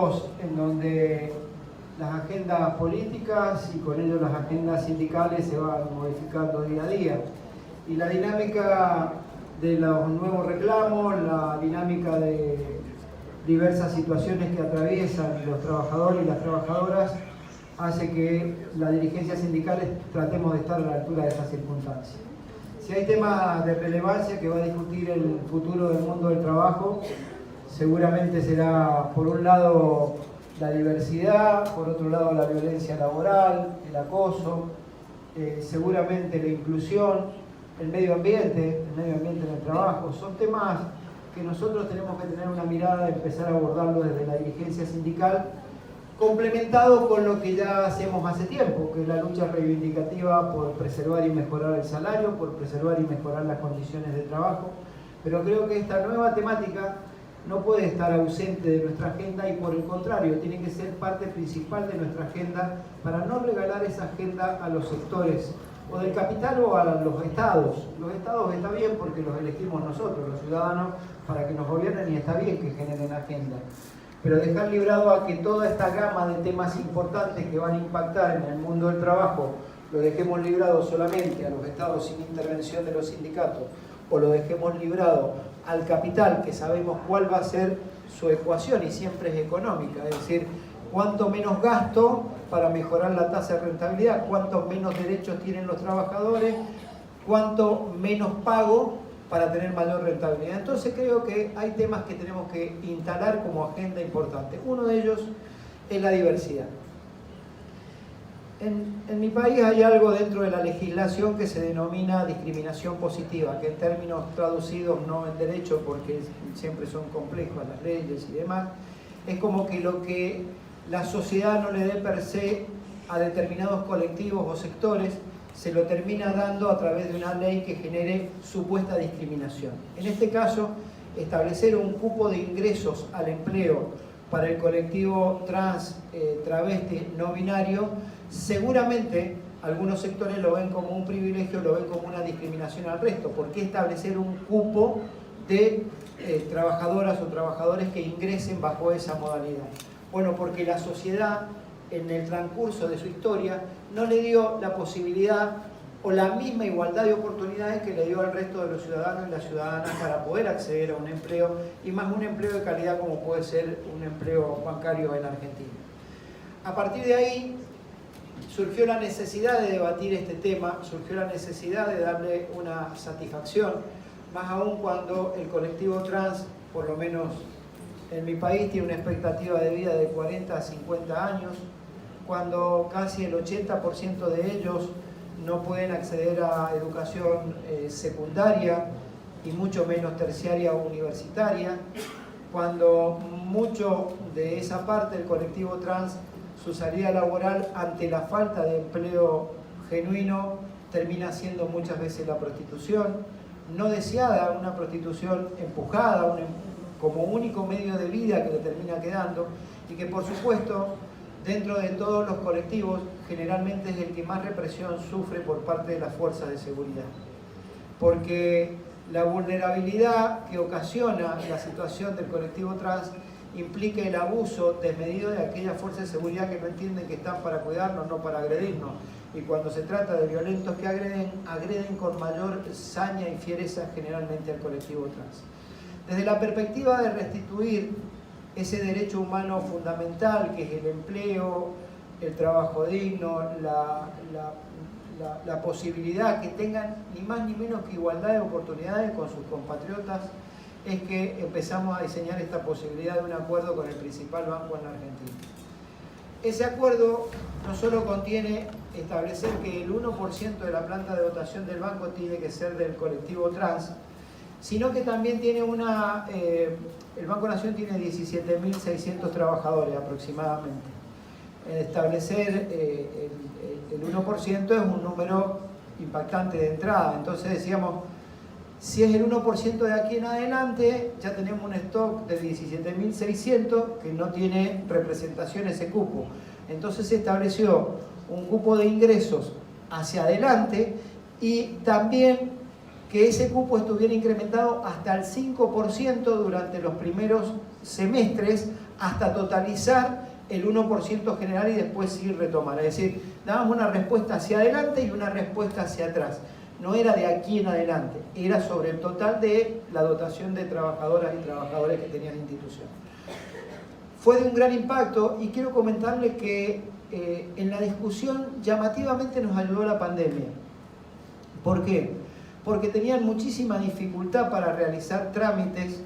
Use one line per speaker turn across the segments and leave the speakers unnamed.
tiempos en donde las agendas políticas y con ello las agendas sindicales se van modificando día a día. Y la dinámica de los nuevos reclamos, la dinámica de diversas situaciones que atraviesan los trabajadores y las trabajadoras hace que la dirigencia sindical tratemos de estar a la altura de esas circunstancias. Si hay temas de relevancia que va a discutir el futuro del mundo del trabajo, seguramente será, por un lado, la diversidad, por otro lado, la violencia laboral, el acoso, seguramente la inclusión, el medio ambiente en el trabajo. Son temas que nosotros tenemos que tener una mirada y empezar a abordarlo desde la dirigencia sindical, complementado con lo que ya hacemos hace tiempo, que es la lucha reivindicativa por preservar y mejorar el salario, por preservar y mejorar las condiciones de trabajo. Pero creo que esta nueva temática no puede estar ausente de nuestra agenda y por el contrario, tiene que ser parte principal de nuestra agenda para no regalar esa agenda a los sectores o del capital o a los estados. Los estados está bien porque los elegimos nosotros, los ciudadanos, para que nos gobiernen y está bien que generen agenda. Pero dejar librado a que toda esta gama de temas importantes que van a impactar en el mundo del trabajo lo dejemos librado solamente a los estados sin intervención de los sindicatos o lo dejemos librado al capital, que sabemos cuál va a ser su ecuación y siempre es económica, es decir, cuánto menos gasto para mejorar la tasa de rentabilidad, cuántos menos derechos tienen los trabajadores, cuánto menos pago para tener mayor rentabilidad. Entonces creo que hay temas que tenemos que instalar como agenda importante. Uno de ellos es la diversidad. En mi país hay algo dentro de la legislación que se denomina discriminación positiva, que en términos traducidos, no en derecho porque siempre son complejos las leyes y demás, es como que lo que la sociedad no le dé per se a determinados colectivos o sectores, se lo termina dando a través de una ley que genere supuesta discriminación. En este caso, establecer un cupo de ingresos al empleo para el colectivo trans, travesti, no binario, seguramente algunos sectores lo ven como un privilegio, lo ven como una discriminación al resto. ¿Por qué establecer un cupo de trabajadoras o trabajadores que ingresen bajo esa modalidad? Bueno, porque la sociedad en el transcurso de su historia no le dio la posibilidad o la misma igualdad de oportunidades que le dio al resto de los ciudadanos y las ciudadanas para poder acceder a un empleo, y más un empleo de calidad como puede ser un empleo bancario en Argentina. A partir de ahí surgió la necesidad de debatir este tema, surgió la necesidad de darle una satisfacción, más aún cuando el colectivo trans, por lo menos en mi país, tiene una expectativa de vida de 40 a 50 años, cuando casi el 80% de ellos no pueden acceder a educación secundaria y mucho menos terciaria o universitaria, cuando mucho de esa parte del colectivo trans, su salida laboral ante la falta de empleo genuino termina siendo muchas veces la prostitución, no deseada, una prostitución empujada, como único medio de vida que le termina quedando, y que por supuesto dentro de todos los colectivos generalmente es el que más represión sufre por parte de las fuerzas de seguridad, porque la vulnerabilidad que ocasiona la situación del colectivo trans implica el abuso desmedido de aquellas fuerzas de seguridad que no entienden que están para cuidarnos, no para agredirnos, y cuando se trata de violentos que agreden con mayor saña y fiereza generalmente al colectivo trans. Desde la perspectiva de restituir ese derecho humano fundamental que es el empleo, el trabajo digno, la posibilidad que tengan ni más ni menos que igualdad de oportunidades con sus compatriotas, es que empezamos a diseñar esta posibilidad de un acuerdo con el principal banco en la Argentina. Ese acuerdo no solo contiene establecer que el 1% de la planta de dotación del banco tiene que ser del colectivo trans, sino que también tiene el Banco Nación tiene 17.600 trabajadores aproximadamente. Establecer el 1% es un número impactante de entrada, entonces decíamos, si es el 1% de aquí en adelante, ya tenemos un stock de 17.600 que no tiene representación ese cupo. Entonces se estableció un cupo de ingresos hacia adelante y también que ese cupo estuviera incrementado hasta el 5% durante los primeros semestres hasta totalizar el 1% general y después sí retomar. Es decir, dábamos una respuesta hacia adelante y una respuesta hacia atrás. No era de aquí en adelante, era sobre el total de la dotación de trabajadoras y trabajadores que tenía la institución. Fue de un gran impacto y quiero comentarle que en la discusión llamativamente nos ayudó la pandemia. ¿Por qué? Porque tenían muchísima dificultad para realizar trámites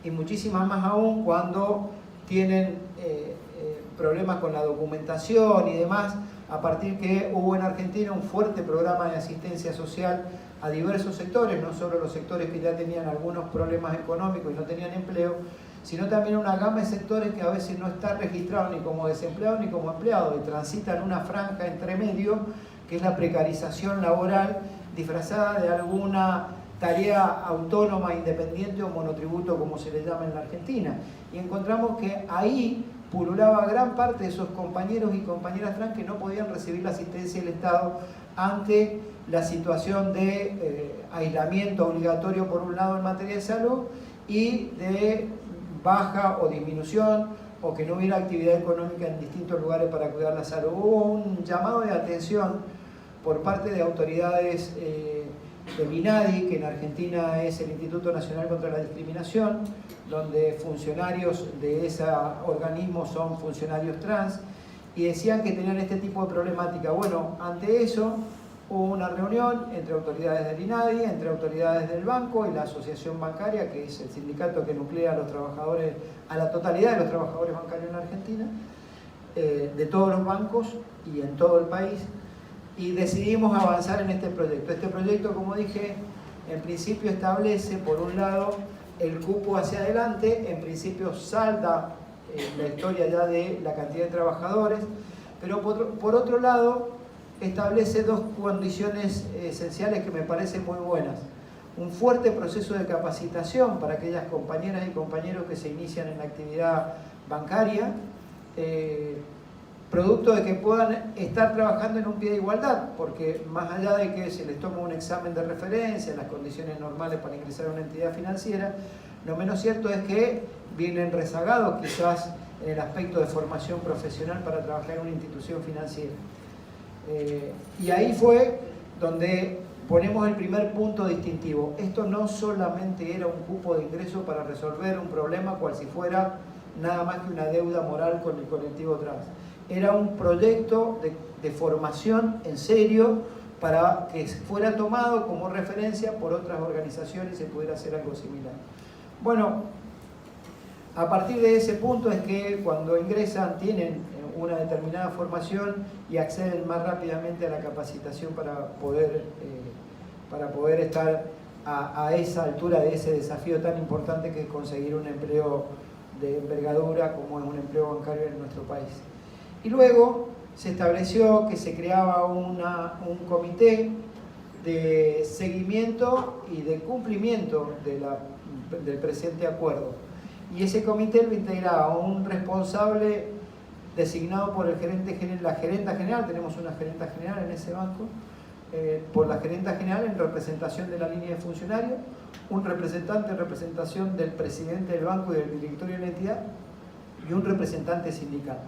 y muchísimas más aún cuando tienen problemas con la documentación y demás, a partir que hubo en Argentina un fuerte programa de asistencia social a diversos sectores, no solo los sectores que ya tenían algunos problemas económicos y no tenían empleo, sino también una gama de sectores que a veces no están registrados ni como desempleados ni como empleados y transitan una franja entre medio, que es la precarización laboral disfrazada de alguna tarea autónoma, independiente o monotributo, como se le llama en la Argentina. Y encontramos que ahí pululaba gran parte de esos compañeros y compañeras trans que no podían recibir la asistencia del Estado ante la situación de aislamiento obligatorio por un lado en materia de salud y de baja o disminución o que no hubiera actividad económica en distintos lugares para cuidar la salud. Hubo un llamado de atención por parte de autoridades del INADI, que en Argentina es el Instituto Nacional contra la Discriminación, donde funcionarios de ese organismo son funcionarios trans, y decían que tenían este tipo de problemática. Bueno, ante eso hubo una reunión entre autoridades del INADI, entre autoridades del banco y la asociación bancaria, que es el sindicato que nuclea a los trabajadores, a la totalidad de los trabajadores bancarios en Argentina, de todos los bancos y en todo el país, y decidimos avanzar en este proyecto. Este proyecto, como dije, en principio establece, por un lado, el cupo hacia adelante, en principio salta la historia ya de la cantidad de trabajadores, pero por otro lado, establece dos condiciones esenciales que me parecen muy buenas. Un fuerte proceso de capacitación para aquellas compañeras y compañeros que se inician en la actividad bancaria, producto de que puedan estar trabajando en un pie de igualdad, porque más allá de que se les toma un examen de referencia en las condiciones normales para ingresar a una entidad financiera, lo menos cierto es que vienen rezagados quizás en el aspecto de formación profesional para trabajar en una institución financiera. Y ahí fue donde ponemos el primer punto distintivo. Esto no solamente era un cupo de ingreso para resolver un problema cual si fuera nada más que una deuda moral con el colectivo trans. Era un proyecto de formación en serio para que fuera tomado como referencia por otras organizaciones y se pudiera hacer algo similar. Bueno, a partir de ese punto es que cuando ingresan tienen una determinada formación y acceden más rápidamente a la capacitación para poder estar a esa altura de ese desafío tan importante que es conseguir un empleo de envergadura como es un empleo bancario en nuestro país. Y luego se estableció que se creaba un comité de seguimiento y de cumplimiento del presente acuerdo. Y ese comité lo integraba un responsable designado por el la gerenta general, tenemos una gerenta general en ese banco, por la gerenta general en representación de la línea de funcionarios, un representante en representación del presidente del banco y del directorio de la entidad y un representante sindical.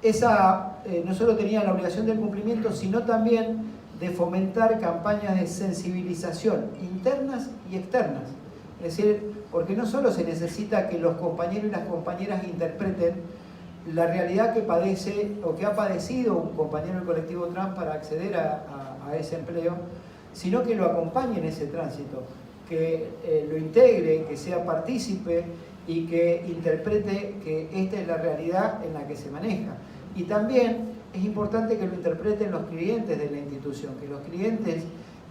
Esa no solo tenía la obligación del cumplimiento, sino también de fomentar campañas de sensibilización internas y externas. Es decir, porque no solo se necesita que los compañeros y las compañeras interpreten la realidad que padece o que ha padecido un compañero del colectivo trans para acceder a ese empleo, sino que lo acompañe en ese tránsito, que lo integre, que sea partícipe y que interprete que esta es la realidad en la que se maneja. Y también es importante que lo interpreten los clientes de la institución, que los clientes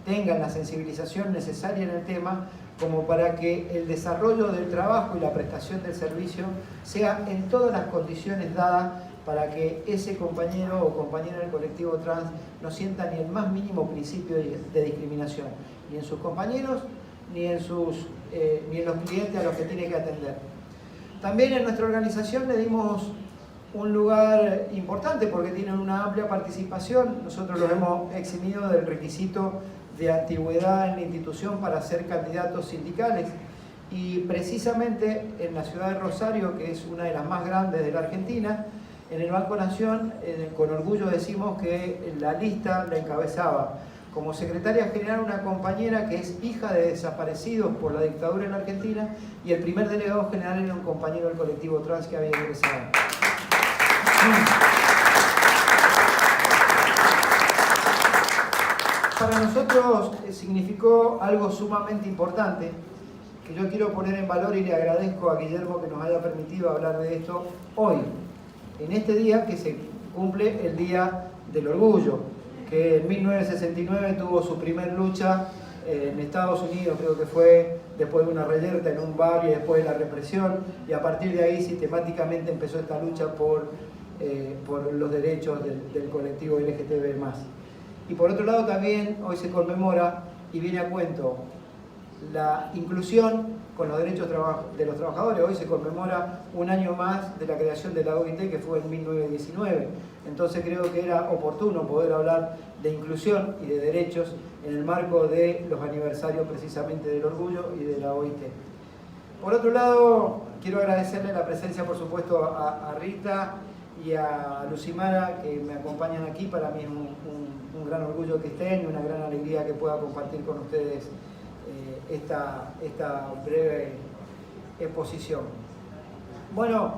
tengan la sensibilización necesaria en el tema como para que el desarrollo del trabajo y la prestación del servicio sea en todas las condiciones dadas para que ese compañero o compañera del colectivo trans no sienta ni el más mínimo principio de discriminación, ni en sus compañeros, ni en los clientes a los que tiene que atender. También en nuestra organización le dimos un lugar importante porque tienen una amplia participación. Nosotros los hemos eximido del requisito de antigüedad en la institución para ser candidatos sindicales Y precisamente en la ciudad de Rosario, que es una de las más grandes de la Argentina, en el Banco Nación, con orgullo decimos que la lista la encabezaba como secretaria general una compañera que es hija de desaparecidos por la dictadura en la Argentina, y el primer delegado general era un compañero del colectivo trans que había ingresado. Para nosotros significó algo sumamente importante, que yo quiero poner en valor, y le agradezco a Guillermo que nos haya permitido hablar de esto hoy, en este día que se cumple el Día del Orgullo, que en 1969 tuvo su primer lucha en Estados Unidos, creo que fue después de una reyerta en un bar y después de la represión, y a partir de ahí sistemáticamente empezó esta lucha por los derechos del colectivo LGTB+. Y por otro lado también hoy se conmemora, y viene a cuento, la inclusión con los derechos de los trabajadores. Hoy se conmemora un año más de la creación de la OIT, que fue en 1919. Entonces creo que era oportuno poder hablar de inclusión y de derechos en el marco de los aniversarios precisamente del orgullo y de la OIT. Por otro lado, quiero agradecerle la presencia, por supuesto, a Rita y a Lucimara, que me acompañan aquí. Para mí es un gran orgullo que estén y una gran alegría que pueda compartir con ustedes esta breve exposición. Bueno,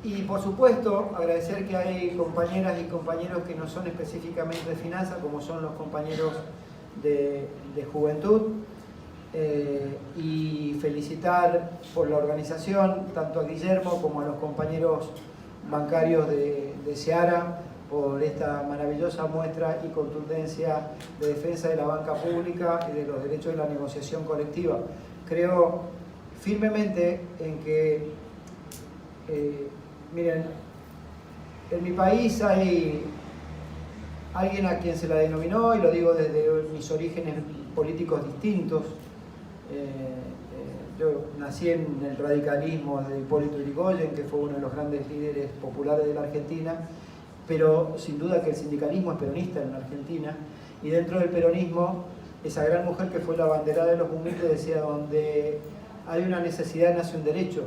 y por supuesto agradecer que hay compañeras y compañeros que no son específicamente de finanzas, como son los compañeros de juventud, y felicitar por la organización tanto a Guillermo como a los compañeros bancarios de Seara por esta maravillosa muestra y contundencia de defensa de la banca pública y de los derechos de la negociación colectiva. Creo firmemente en que, miren, en mi país hay alguien a quien se la denominó, y lo digo desde mis orígenes políticos distintos. Yo nací en el radicalismo de Hipólito Yrigoyen, que fue uno de los grandes líderes populares de la Argentina, pero sin duda que el sindicalismo es peronista en la Argentina, y dentro del peronismo, esa gran mujer que fue la abanderada de los humildes decía: donde hay una necesidad nace un derecho.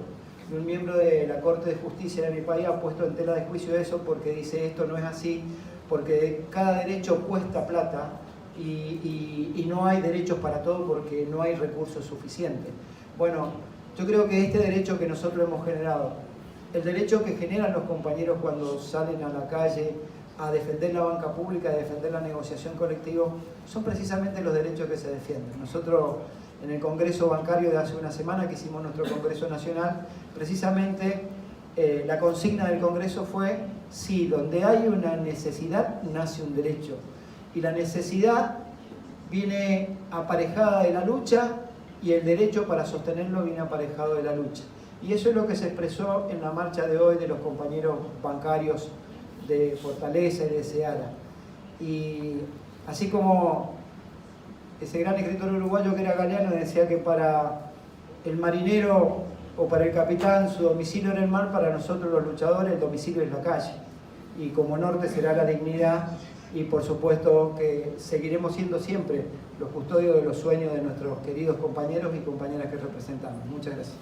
Y un miembro de la Corte de Justicia de mi país ha puesto en tela de juicio eso, porque dice: esto no es así, porque cada derecho cuesta plata y no hay derechos para todo porque no hay recursos suficientes. Bueno, yo creo que este derecho que nosotros hemos generado, el derecho que generan los compañeros cuando salen a la calle a defender la banca pública, a defender la negociación colectiva, son precisamente los derechos que se defienden. Nosotros en el Congreso Bancario de hace una semana, que hicimos nuestro Congreso Nacional, precisamente la consigna del Congreso fue: sí, donde hay una necesidad nace un derecho, y la necesidad viene aparejada de la lucha y el derecho para sostenerlo viene aparejado de la lucha. Y eso es lo que se expresó en la marcha de hoy de los compañeros bancarios de Fortaleza y de Seara. Y así como ese gran escritor uruguayo que era Galeano decía que para el marinero o para el capitán su domicilio era el mar, para nosotros los luchadores el domicilio es la calle. Y como norte será la dignidad, y por supuesto que seguiremos siendo siempre los custodios de los sueños de nuestros queridos compañeros y compañeras que representamos. Muchas gracias.